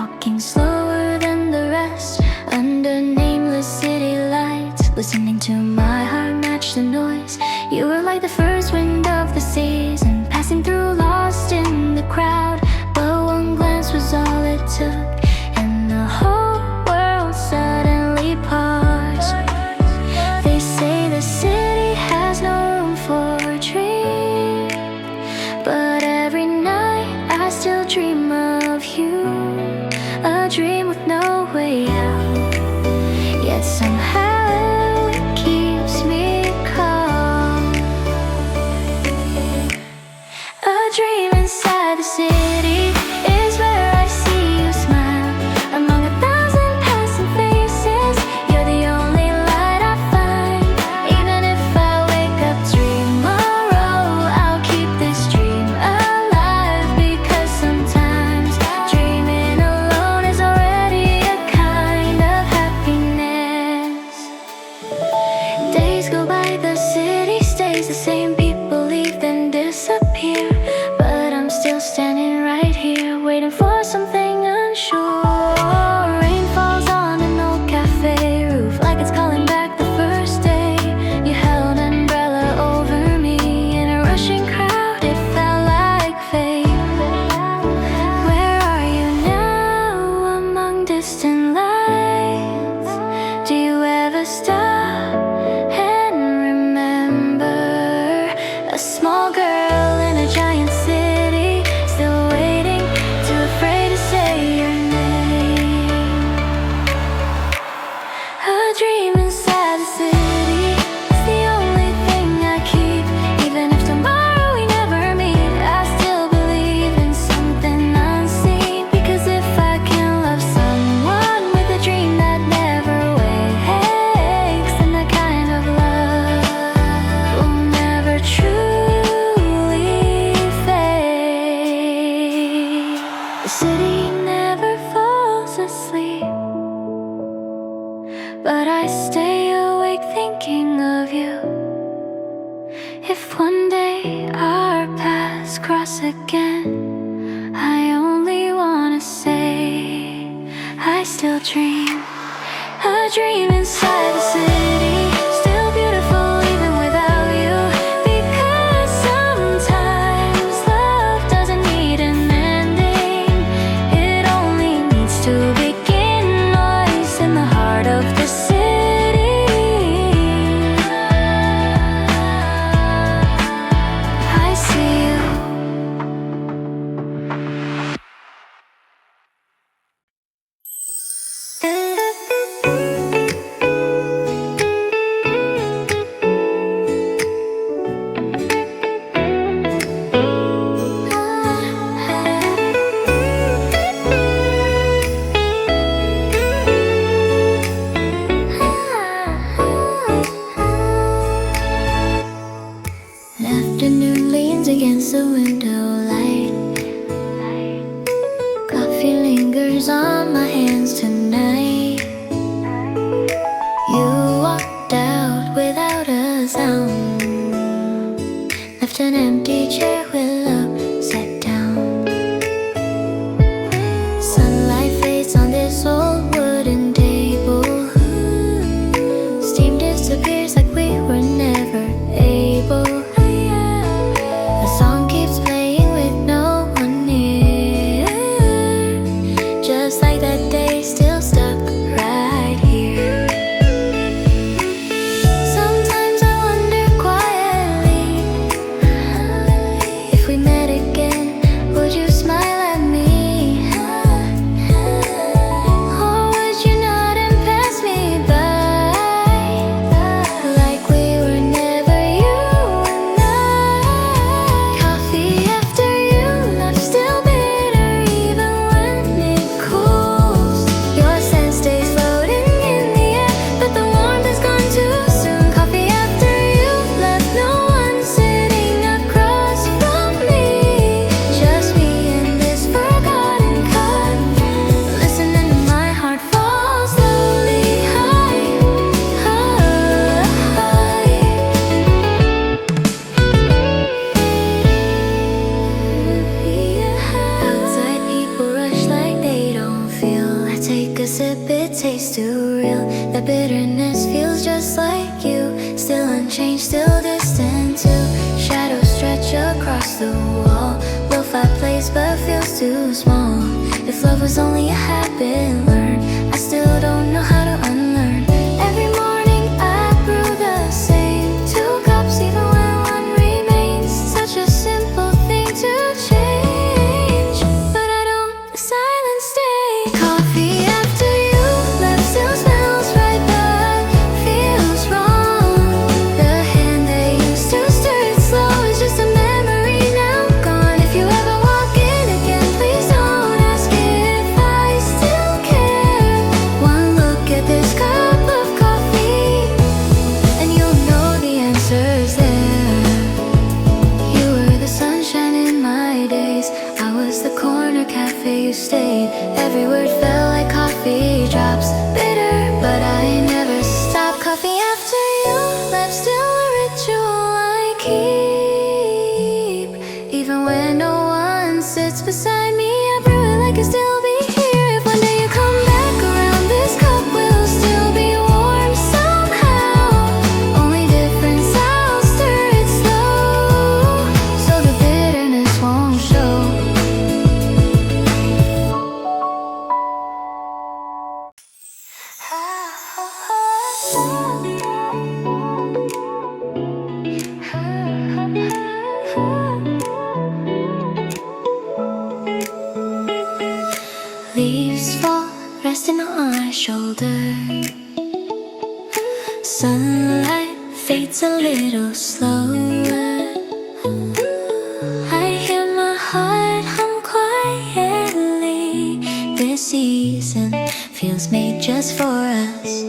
walking slower than the rest, under nameless city lights, listening to my heart match the noise. You were like the first wind of the season, passing through, lost in the crowd. But one glance was all it took, and the whole world suddenly paused. They say the city has no room for a dream, but every night I still dream of you, a dream with no way out, yet somehow it keeps me calm. A dream inside the city is where I see you smile, among 1,000 passing faces. You're the only light I find. Even if I wake up tomorrow, I'll keep this dream alive, because sometimes dreaming alone is already a kind of happiness. Days go by, the city stays the same. People leave then disappear, but I'm still standing right here, waiting for something unsure. Rain falls on an old cafe roof, like it's calling back the first day. You held an umbrella over me in a rushing crowd, it felt like fate. Where are you now among distant lights? Do you ever stop and remember a small girl in a giant city, still waiting, too afraid to say your name? A dream inside the city is the only thing I keep. Even if tomorrow we never meet, I still believe in something unseen, because if I can love someone with a dream that never wakes, then that kind of love will never truly fade. The city never falls asleep, but I stay awake thinking of you. If one day our paths cross again, I only wanna say I still dream. A dream inside the city, still beautiful even without you, because sometimes love doesn't need an ending, it only needs to begin. Noise in the heart of the city, I see you. An afternoon leans against the window light, coffee lingers on my hands tonight. You walked out without a sound, left an empty chair with love set down. Sunlight fades on this old wooden table, steam disappears like we were never able. The song keeps playing with no one near, just like that taste too real. That bitterness feels just like you. Still unchanged, still distant too. Shadows stretch across the wall. Lo-fi plays but feels too small. If love was only a habit learned, I still don't know how to unlearn. Every morning I brew the same 2 cups even when one remains. Such a simple thing to change, but I don't. The silence stay. Coffee after you left still smells right but feels wrong. The hand that used to stir it slow is just a memory now gone. If you ever walk in again, please don't ask if I still care. One look at this cup of coffee and you'll know the answer's there. You were the sunshine in my days. I was the corner cafe you stayed. Every word felt like coffee drops. Bitter, but I never stopped. Coffee after you left, still a ritual I keep. Even when no one sits beside me, I brew it like it'll still be here. If one day you come back around, this cup will still be warm somehow. Only difference, I'll stir it slow, so the bitterness won't show. Leaves fall, resting on my shoulder. Sunlight fades a little slower. I hear my heart hum quietly. This season feels made just for us.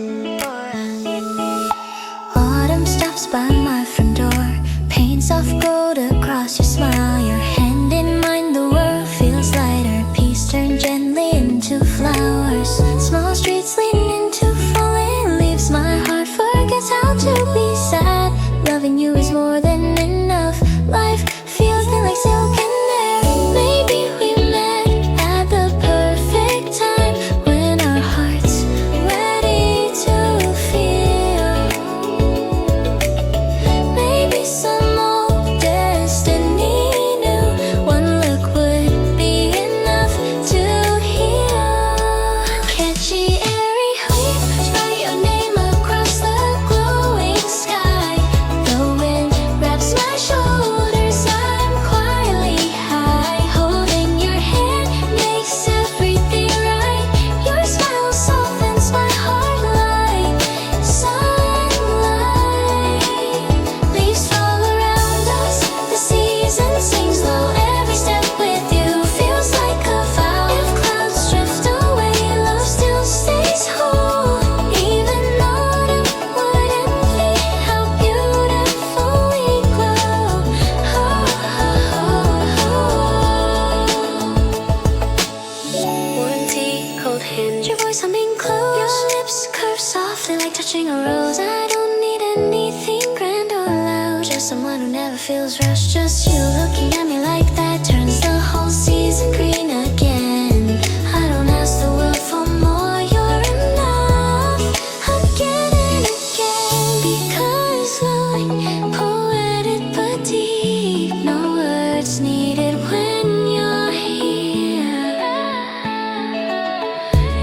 Autumn stops by my front door, paint soft gold across your smile. Your hand in mine, the world feels lighter. Peace turn gently into flowers. Small streets leading into falling leaves. My heart forgets how to be sad. Loving you is more than enough. Life feels thin like silk and air. Maybe we met at the perfect time, when our hearts ready to feel. Maybe some old destiny knew one look would be enough to heal. Catchy airy waves write your name across the glowing sky. The wind wraps my shoulders, I'm quietly high. Holding your hand makes everything right. Your smile softens my heart like sunlight. Leaves fall around us, the season sings low. Every step with you feels like a vow. If clouds drift away, love still stays whole. Even autumn wouldn't fade how beautiful we glow. Warm tea, cold hand, your voice humming close. Your lips curve softly like touching a rose. I don't need anything grand or loud, just someone who never feels rushed. Just you looking at me like that turns the whole season green again. I don't ask the world for more, you're enough. Again and again, because love, poetic but deep. No words needed when you're here.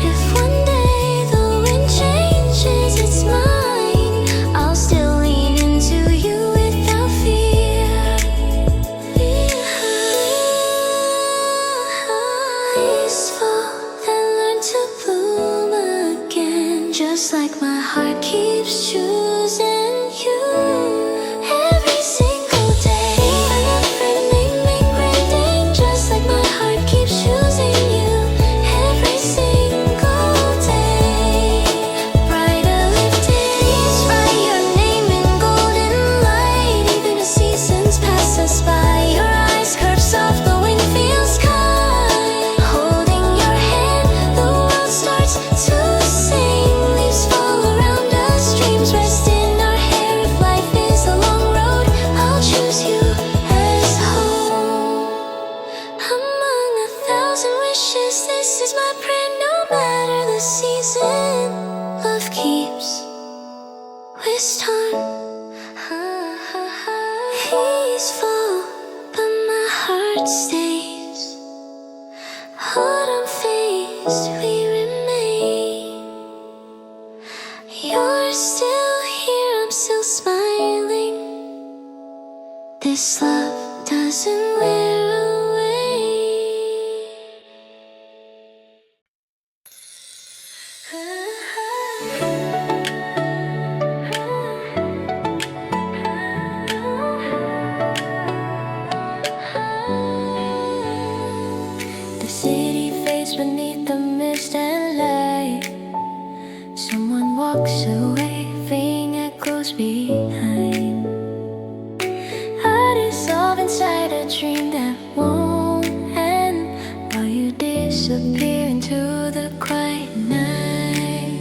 If one day the wind changes its mind, I'll still lean into you without fear. Leaves fall, then learn to bloom again. Just like my heart keeps choosing you every single day. Another friend make rain, just like my heart keeps choosing you every single day. Brighter lifted east, write your name in golden light. Even as seasons pass us by, your eyes curve soft, the wind feels kind. Holding your hand, the world starts to sing. Leaves fall around us, dreams rest in our hair. If life is a long road, I'll choose you as home. Among 1,000 wishes, this is my prayer, no matter the season. we remain. You're still here, I'm still smiling. This love doesn't wear away. The city fades beneath the mist and light. Someone walks away, fading echoes behind. I dissolve inside a dream that won't end, while you disappear into the quiet night.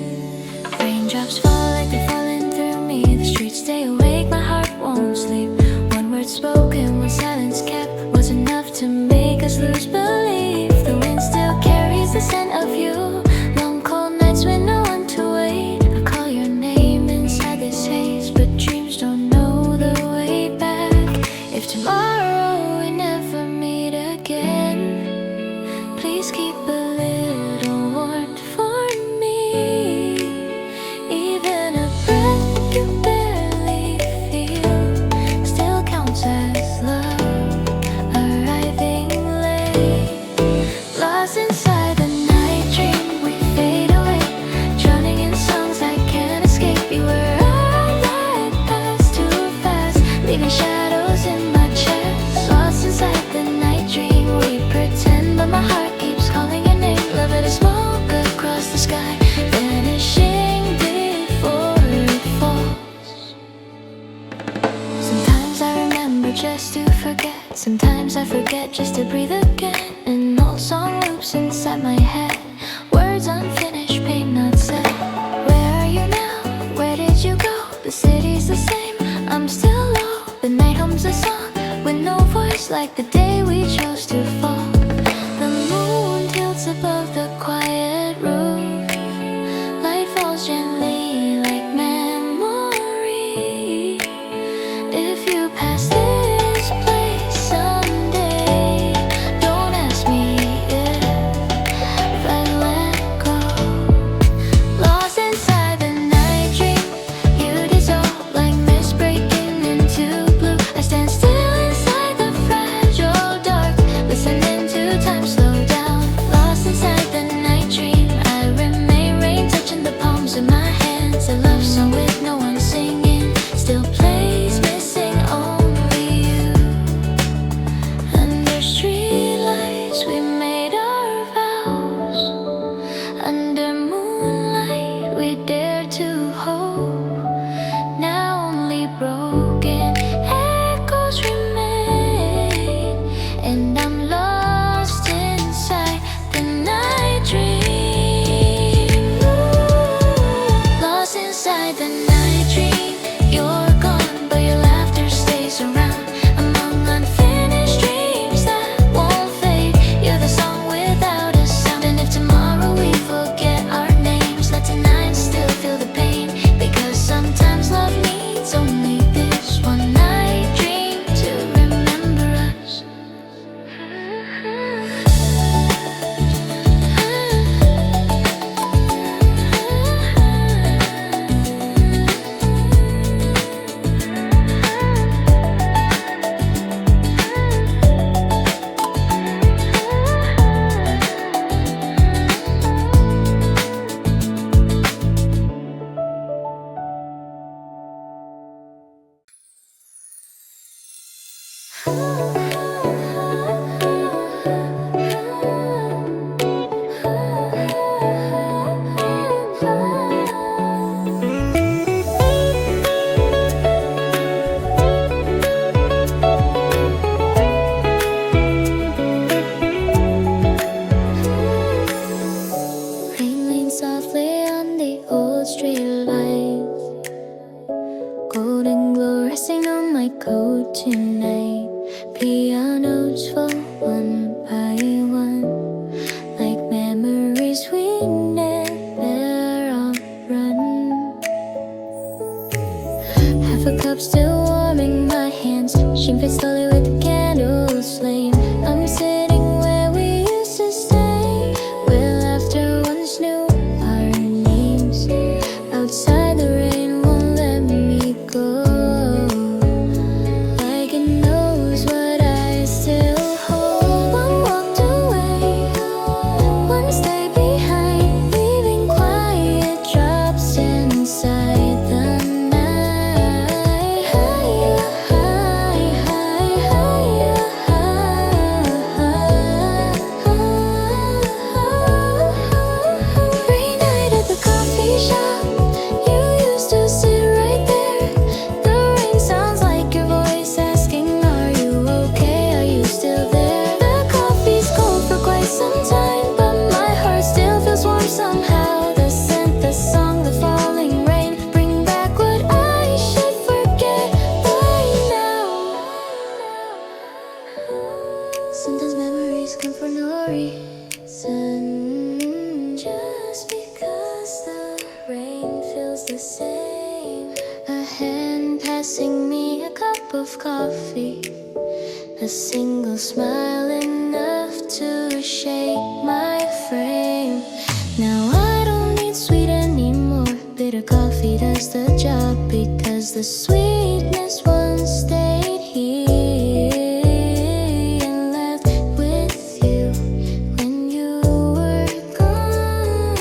Raindrops fall like they're falling through me. The streets stay awake, my heart won't sleep. One word spoken, one silence kept, was enough to make us lose belief. The wind still carries the scent of you. Long cold nights with no one to wait. I call your name inside this haze, but dreams don't know the way back. If tomorrow we never meet again, please keep a little warmth for me. Even a breath you barely feel still counts as love, arriving late. Lost inside the night dream, we fade away, drowning in songs I can't escape. You were our light passed too fast, leaving shadows in my chest. Lost inside the night dream, we pretend, but my heart keeps calling your name. Love it as smoke across the sky, vanishing before it falls. Sometimes I remember just to forget. Sometimes I forget just to breathe again. An old song loops inside my head, words unfinished, pain not said. Where are you now? Where did you go? The city's the same, I'm still low. The night hums a song with no voice, like the day we chose to fall. The moon tilts above the quiet roof, light falls gently like memory. If you pass this place someday, don't ask me if I let go. Lost inside the night dream, you dissolve like mist breaking into blue. I stand still inside the fragile dark, listening to time slow down. Lost inside the night dream, I remain, rain touching the palms of my hands. A love song with no one singing still plays, missing only you. Under streetlights we made our vows. Under moonlight we dared to hope. Now only broken echoes remain, and I'm lost inside the night dream. Lost inside the night dream, you're gone, but your laughter stays around. Among unfinished dreams that won't fade, you're the song without a sound. And if tomorrow we forget our names, let tonight still feel the pain, because sometimes love needs only this one night dream to remember us. Rain leans softly on the old street lights, golden glow resting on my coat tonight. Pianos fall one by one, like memories we never outrun. Half a cup still warming my hands, sheen fades slowly with the candle's flame. I'm sitting where we used to stay, with laughter Mixing me a cup of coffee, a single smile enough to shake my frame. Now I don't need sweet anymore, bitter coffee does the job, because the sweetness once stayed here and left with you when you were gone.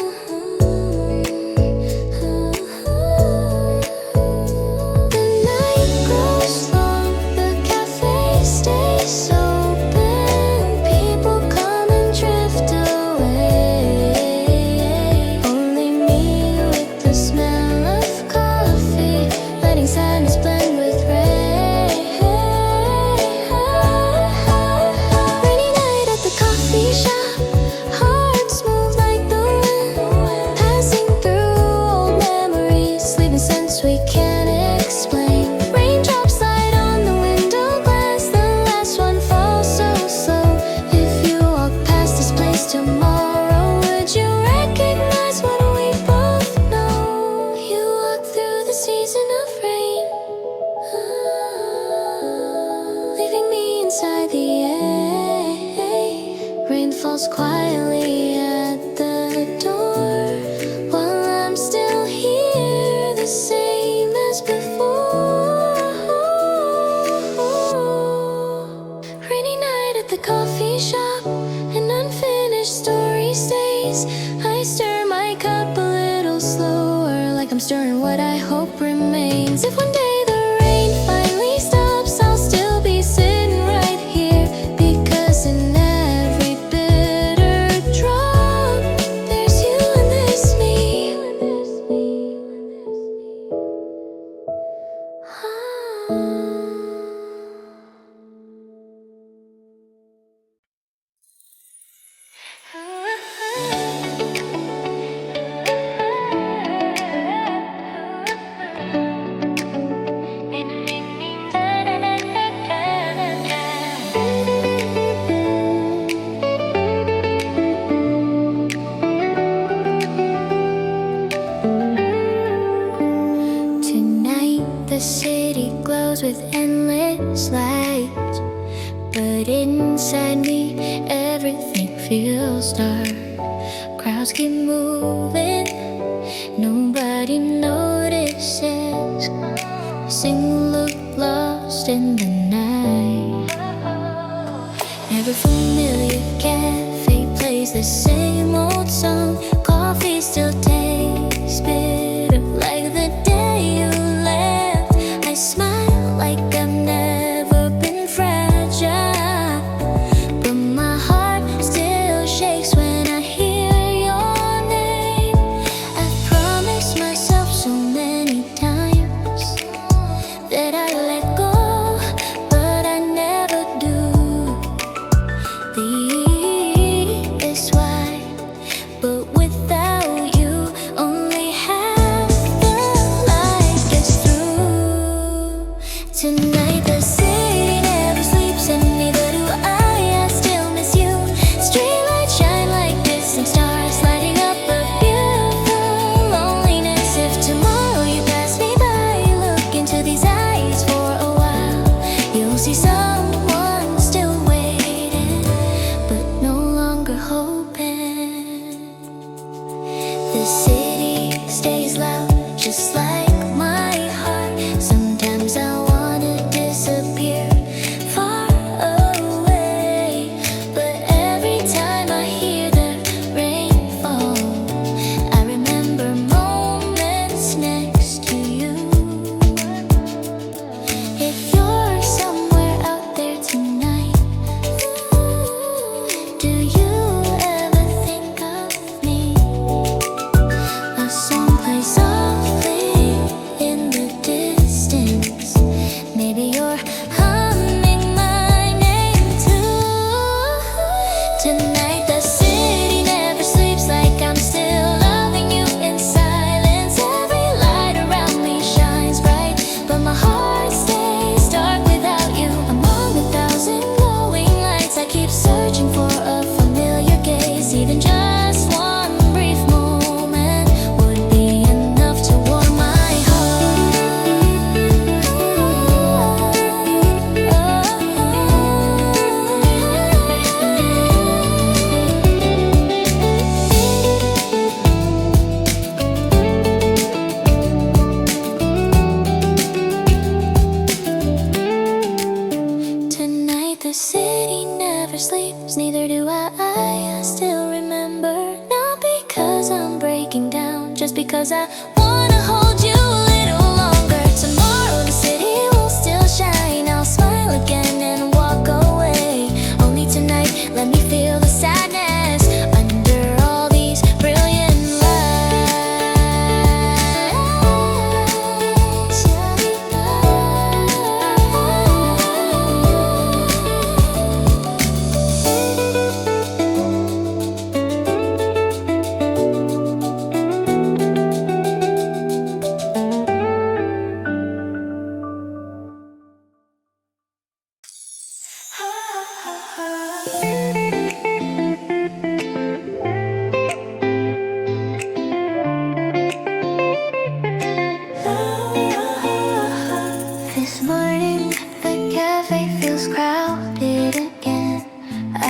The night grows long, the cafe stays open, people come and drift away. Only me with the smell of coffee, letting sadness blend with rain. Rainy night at the coffee shop, hearts move like the wind, passing through old memories, leaving scents we can't explain. Raindrops slide on the window glass, the last one falls so slow. If you walk past this place tomorrow, would you recognize what we both know? You walk through the season of rain, leaving me inside the air. Rain falls quietly at the door, while I'm still here, the same as before. Rainy night at the coffee shop, an unfinished story stays. I stir my cup a little slower, like I'm stirring what I hope remains. If one day the rain finally stops, I'll still be sitting right here, because in every bitter drop, there's you and there's me. Tonight the city glows with endless light, but inside me everything feels dark. Crowds keep moving, nobody notices. A single look lost in the night. Every familiar cafe plays the same old song. Coffee still tastes bitter like the day you left. I smile like I've never been fragile, but my heart still shakes when I hear your name. I've promised myself so many times that I let go, but I never do. This why, but without you, only half the light gets through. Tonight the city never sleeps, and neither do I still miss you. Streetlights shine like distant stars, lighting up a beautiful loneliness. If tomorrow you pass me by, look into these eyes for a while, you'll see someone still waiting, but no longer hoping. The city stays loud, just like my heart. Sometimes I wanna disappear far away, but every time I hear the rain fall, I remember moments next to you. If you're somewhere out there tonight, do you ever think of me? A song plays softly 'cause I wanna hold you a little longer. Tomorrow the city will still shine. I'll smile again and walk away. Only tonight, let me feel the sadness under all these brilliant lights. This morning, the cafe feels crowded again.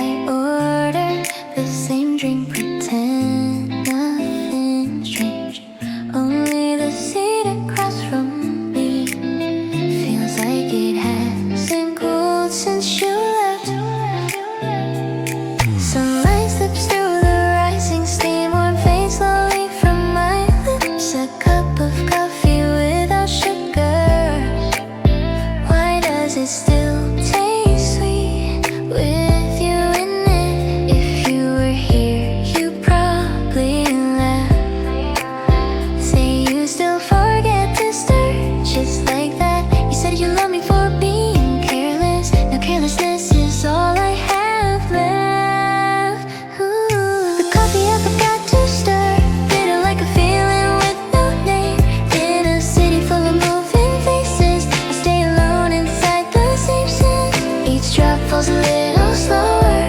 I ordered the same drink, pretend nothing strange. Only the seat across from me feels like it hasn't cooled since you left. Sunlight slips through the rising steam, warm fades slowly from my lips. A cup of coffee without sugar. Why does it still taste sweet with you in it? If you were here, you probably laugh. Say you still forget to stir, just like that. You said you love me for being careless. Now carelessness is all I have left. Ooh. The coffee I forgot to stir, bitter like a feeling with no name. In a city full of moving faces, I stay alone inside the same sense. Each drop falls a little slower,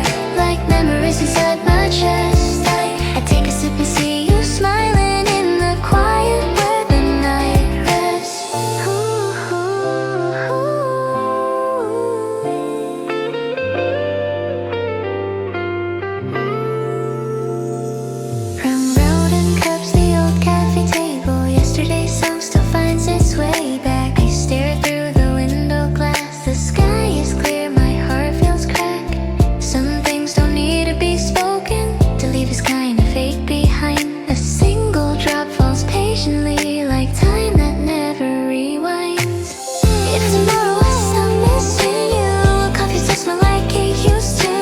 like memories inside my chest. I take a sip and see you smiling in the quiet where the night rests. From broken cups, the old cafe table. Yesterday's song still finds its way back. I stare through the window glass. The sky is clear, my heart feels cracked. Some things don't need to be spoken to leave us kinda fake behind. A single drop falls patiently, like time that never rewinds. If tomorrow I stop missing you, will coffee still smell like it used to?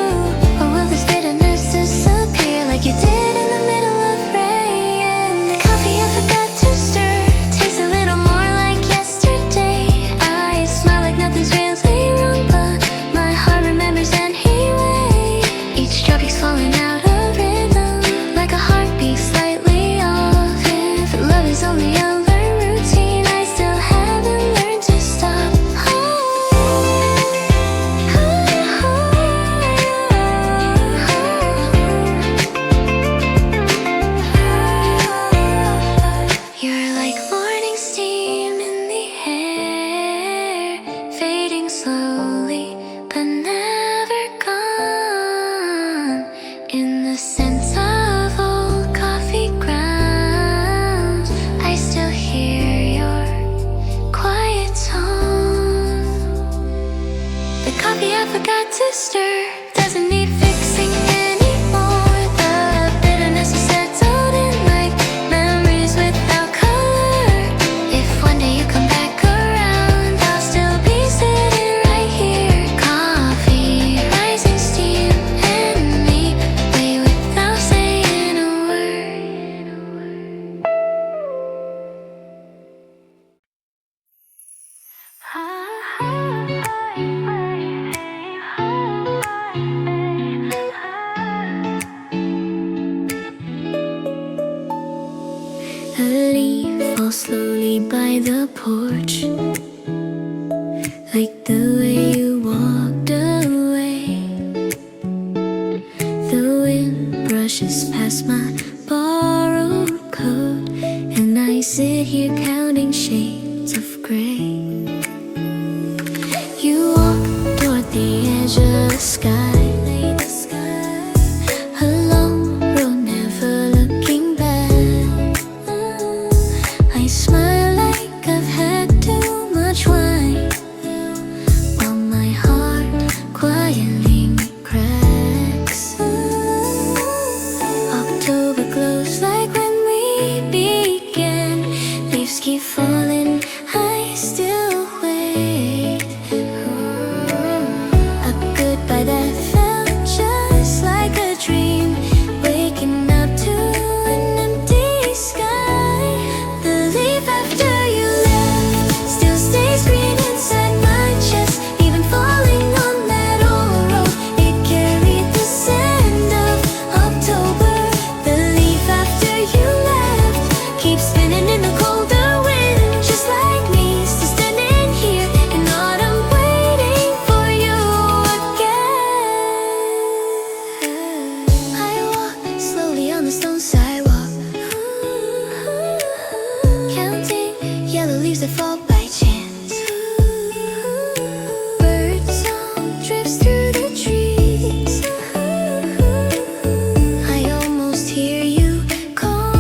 Or will this bitterness disappear like you did in the middle of rain? The coffee I forgot to stir tastes a little more like yesterday. I smile like nothing's really wrong, but my heart remembers anyway. Each drop keeps falling out of rhythm, like a heartbeat slightly off. If love is only a learned routine, I still haven't learned to stop. You're like morning steam in the air, fading slowly, but never gone. In the sense of old coffee grounds, I still hear your quiet tone. The coffee I forgot to stir doesn't need fixing anymore. The bitterness is settled in like memories without color. If one day you come back around, I'll still be sitting right here. Coffee, rising steam, and me, way without saying a word. A leaf falls slowly by the porch, like the way you walked away. The wind brushes past my borrowed coat, and I sit here counting shades of gray. You walk toward the edge of the sky, a long road never looking back. I smile like I've had too much wine, while my heart quietly cracks. October glows like when we began. leaves that fall by chance. Bird song drifts through the trees. I almost hear you call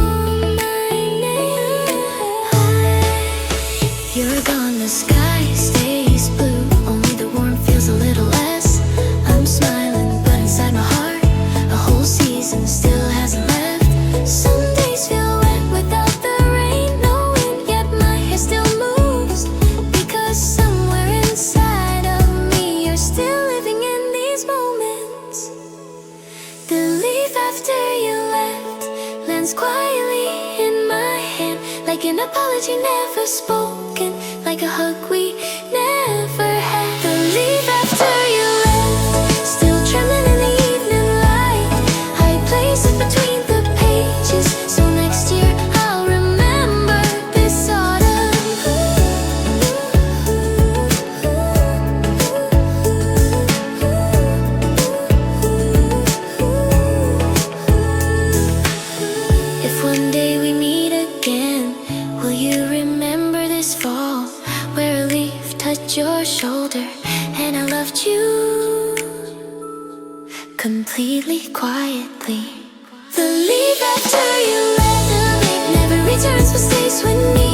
my name. You're gone, the sky stays blue. Only the warmth feels a little less. I'm smiling, but inside my heart a whole season still hasn't left. Some days feel wet without the rain, no wind, yet my hair still moves. Because somewhere inside of me you're still living in these moments. The leaf after you left lands quietly in my hand, like an apology never spoken, like a hug we never had. The leaf after you left, still trembling in the evening light. I place it between the pages, so next year I'll remember this autumn. If one day we meet again, will you remember this fall, where a leaf touched your shoulder and I loved you completely, quietly? The leaf after you left, the leaf never returns but stays with me.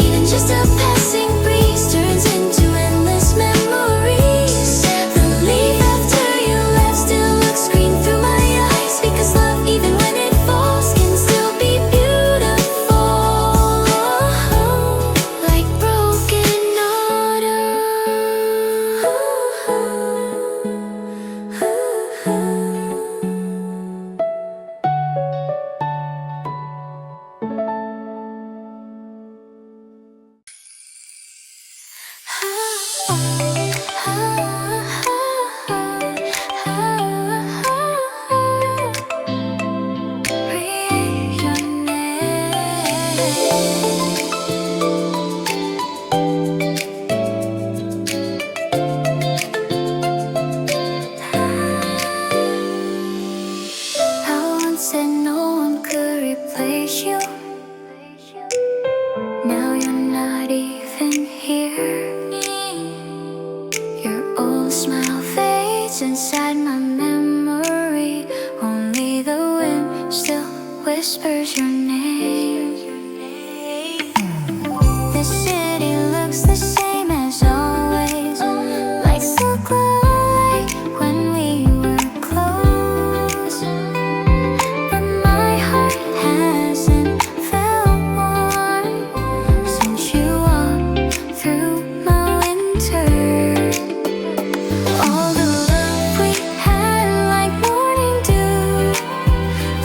Even just a passing breeze turns into endless memories. The leaf after you left still looks green through my eyes, because love, even when it falls, can still be beautiful, like broken said no one could replace you. Now you're not even here. Your old smile fades inside my memory. Only the wind still whispers your name. The city looks the same as always. Lights still glow like when we were close. But my heart hasn't felt warm since you walked through my winter. All the love we had, like morning dew,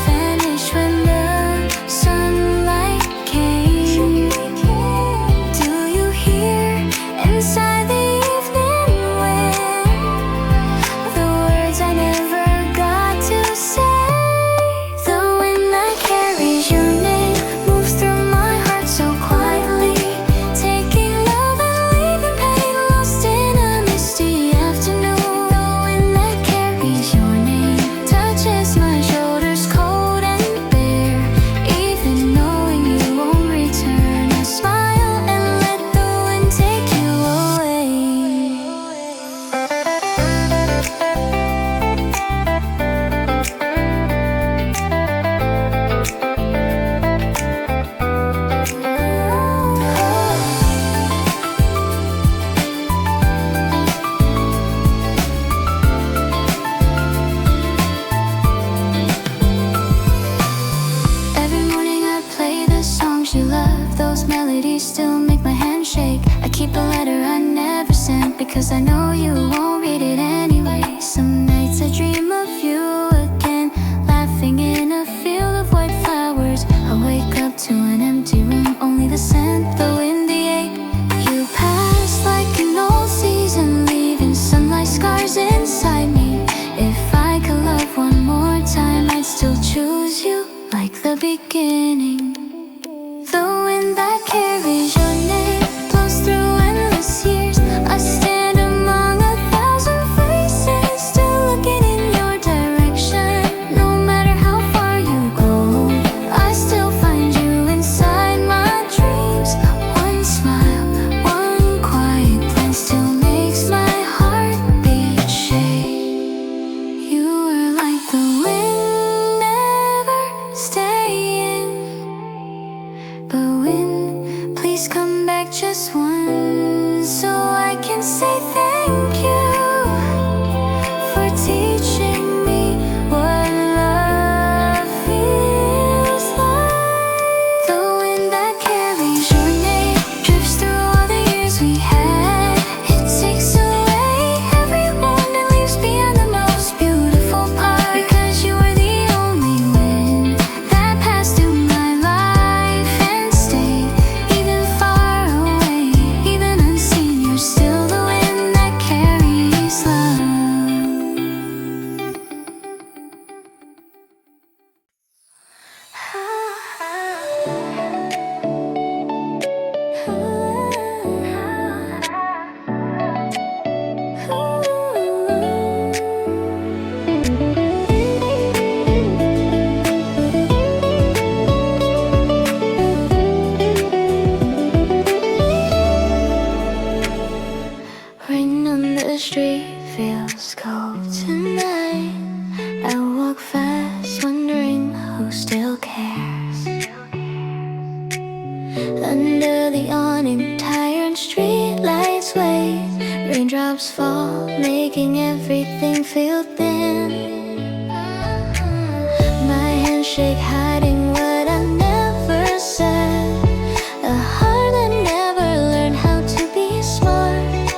vanished when the sunlight came. Do you hear inside the evening wind the words I never got to say? The wind that carries your name moves through my heart so quietly, taking love and leaving pain lost in a misty afternoon. The wind that carries your name touches my shoulders cold and bare. Even knowing you won't return, I smile and let the wind take you away. Every morning I play the songs you love. Those melodies still make my hand shake. I keep a letter I never sent, because I know you won't read it anyway. Some nights I dream of you again, laughing in a field of white flowers. I wake up to an empty room, only the scent, the wind, the ache. You pass like an old season, leaving sunlight scars inside me. If I could love one more time, I'd still choose you like the beginning. The wind that carries your name blows through endless years. I stand among 1,000 faces, still looking in your direction. No matter how far you go, I still find you inside my dreams. One smile raindrops fall, making everything feel thin. My handshake hiding what I never said. A heart that never learned how to be smart.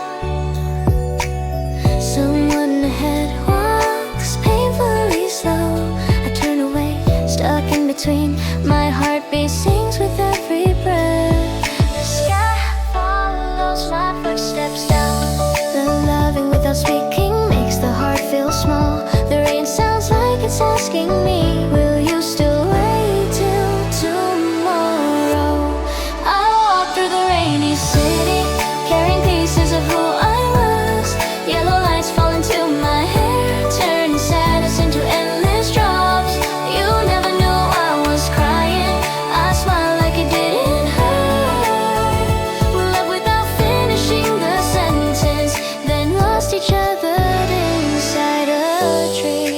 Someone ahead walks painfully slow. I turn away, stuck in between. My heartbeat sings with every breath. The sky follows my footsteps down. The loving without speaking makes the heart feel small. The rain sounds like it's asking me, will you still wait till tomorrow? I'll walk through the rainy city, carrying pieces of who I was. Yellow lights fall into my hair, turning sadness into endless drops. You never knew I was crying. I smile like it didn't hurt. We love without finishing the sentence, then lost each other inside a dream.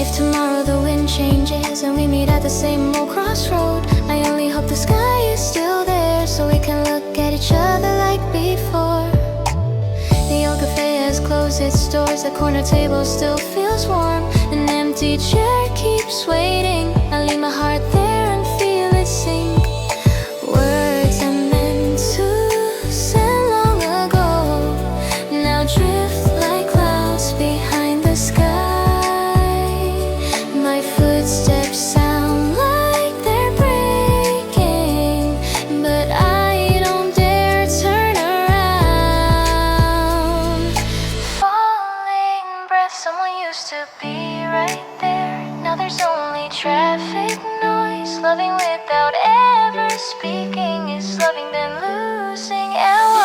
If tomorrow the wind changes and we meet at the same old crossroad, I only hope the sky is still there so we can look at each other like before. The old cafe has closed its doors, the corner table still feels warm. An empty chair keeps waiting. I leave my heart there and feel it sink. Words I meant to send long ago now drift like clouds behind the sky. My footsteps sound like they're breaking, but I don't dare turn around. Falling breath, someone used to be right there. Now there's only traffic noise. Loving without ever speaking is loving, then losing. And